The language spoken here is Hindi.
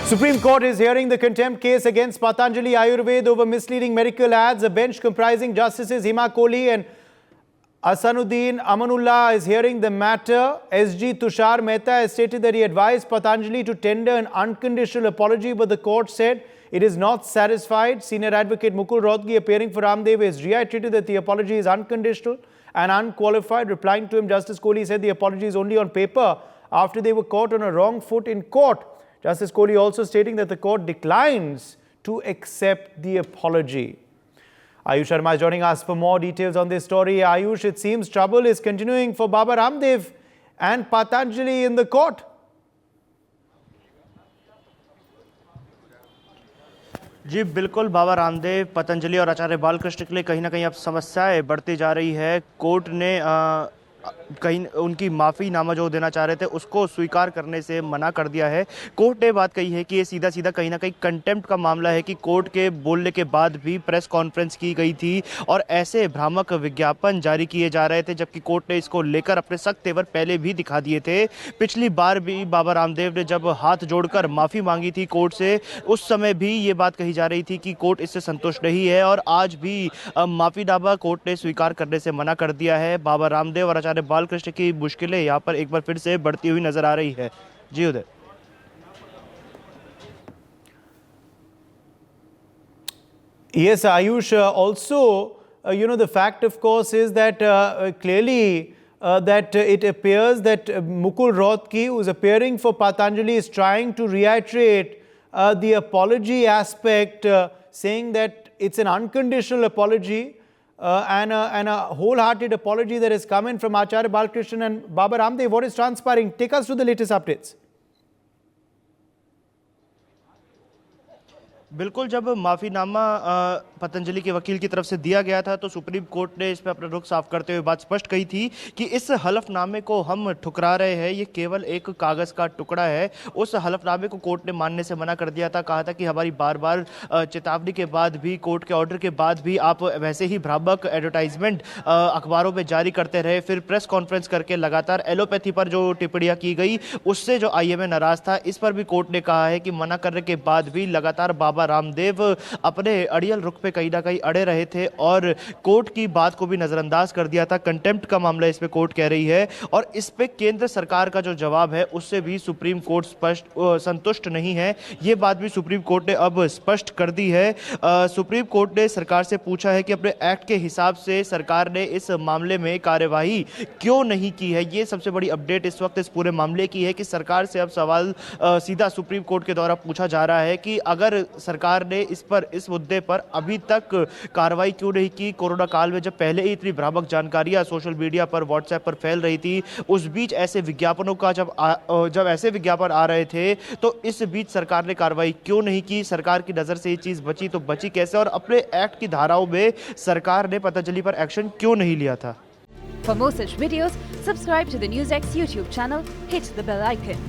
Supreme Court is hearing the contempt case against Patanjali Ayurved over misleading medical ads. A bench comprising Justices Hima Kohli and Asanuddin Amanullah is hearing the matter. SG Tushar Mehta has stated that he advised Patanjali to tender an unconditional apology, but the court said it is not satisfied. Senior advocate Mukul Rohatgi, appearing for Ramdev, has reiterated that the apology is unconditional and unqualified. Replying to him, Justice Kohli said the apology is only on paper after they were caught on a wrong foot in court. Justice Kohli also stating that the court declines to accept the apology. Ayush Sharma is joining us for more details on this story. Ayush, it seems trouble is continuing for Baba Ramdev and Patanjali in the court. जी बिल्कुल, बाबा रामदेव, पतंजलि और आचार्य बालकृष्ण के लिए कहीं ना कहीं अब समस्याएं बढ़ती जा रही है। कोर्ट ने कहीं उनकी माफ़ीनामा जो देना चाह रहे थे उसको स्वीकार करने से मना कर दिया है। कोर्ट ने बात कही है कि ये सीधा सीधा कहीं ना कहीं कंटेम्प्ट का मामला है कि कोर्ट के बोलने के बाद भी प्रेस कॉन्फ्रेंस की गई थी और ऐसे भ्रामक विज्ञापन जारी किए जा रहे थे, जबकि कोर्ट ने इसको लेकर अपने सख्त तेवर पहले भी दिखा दिए थे। पिछली बार भी बाबा रामदेव ने जब हाथ जोड़कर माफ़ी मांगी थी कोर्ट से, उस समय भी ये बात कही जा रही थी कि कोर्ट इससे संतुष्ट नहीं है और आज भी माफ़ीनामा कोर्ट ने स्वीकार करने से मना कर दिया है। बाबा रामदेव और आचार्य बालकृष्ण की मुश्किलें यहाँ पर एक बार फिर से बढ़ती हुई नजर आ रही है। जी उदय। Yes, Ayush, also, the fact, of course, is that clearly that it appears that Mukul Rohatgi, who is appearing for Patanjali, is trying to reiterate the apology aspect, saying that it's an unconditional apology and a wholehearted apology that is coming from Acharya Balkrishnan and Baba Ramdev. What is transpiring? Take us to the latest updates. बिल्कुल, जब माफ़ीनामा पतंजलि के वकील की तरफ से दिया गया था तो सुप्रीम कोर्ट ने इस पर अपना रुख साफ करते हुए बात स्पष्ट कही थी कि इस हलफनामे को हम ठुकरा रहे हैं, ये केवल एक कागज़ का टुकड़ा है। उस हलफनामे को कोर्ट ने मानने से मना कर दिया था। कहा था कि हमारी बार बार चेतावनी के बाद भी, कोर्ट के ऑर्डर के बाद भी आप वैसे ही भ्रामक एडवर्टाइजमेंट अखबारों में जारी करते रहे। फिर प्रेस कॉन्फ्रेंस करके लगातार एलोपैथी पर जो टिप्पणियाँ की गई उससे जो IMA नाराज़ था, इस पर भी कोर्ट ने कहा है कि मना करने के बाद भी लगातार बाबा रामदेव अपने अड़ियल रुख पे कहीं ना कहीं अड़े रहे थे और कोर्ट की बात को भी नजरअंदाज कर दिया था। कंटेम्प्ट का मामला इस पे कोर्ट कह रही है और इस पे केंद्र सरकार का जो जवाब है उससे भी सुप्रीम कोर्ट संतुष्ट नहीं है। ये बात भी सुप्रीम कोर्ट ने अब स्पष्ट कर दी है। सुप्रीम कोर्ट ने सरकार से पूछा है कि अपने एक्ट के हिसाब से सरकार ने इस मामले में कार्यवाही क्यों नहीं की है। ये सबसे बड़ी अपडेट इस वक्त इस पूरे मामले की है कि सरकार से अब सवाल सीधा सुप्रीम कोर्ट के द्वारा पूछा जा रहा है कि अगर सरकार ने इस मुद्दे पर अभी तक कार्रवाई क्यों नहीं की। कोरोना काल में जब पहले ही इतनी भ्रामक जानकारियां सोशल मीडिया पर, व्हाट्सएप पर फैल रही थी, उस बीच ऐसे विज्ञापनों का जब ऐसे विज्ञापन आ रहे थे तो इस बीच सरकार ने कार्रवाई क्यों नहीं की। सरकार की नजर से ये चीज बची तो बची कैसे और अपने एक्ट की धाराओं में सरकार ने पतंजलि पर एक्शन क्यों नहीं लिया था। For more such videos, subscribe to the NewsX YouTube channel, hit the bell icon.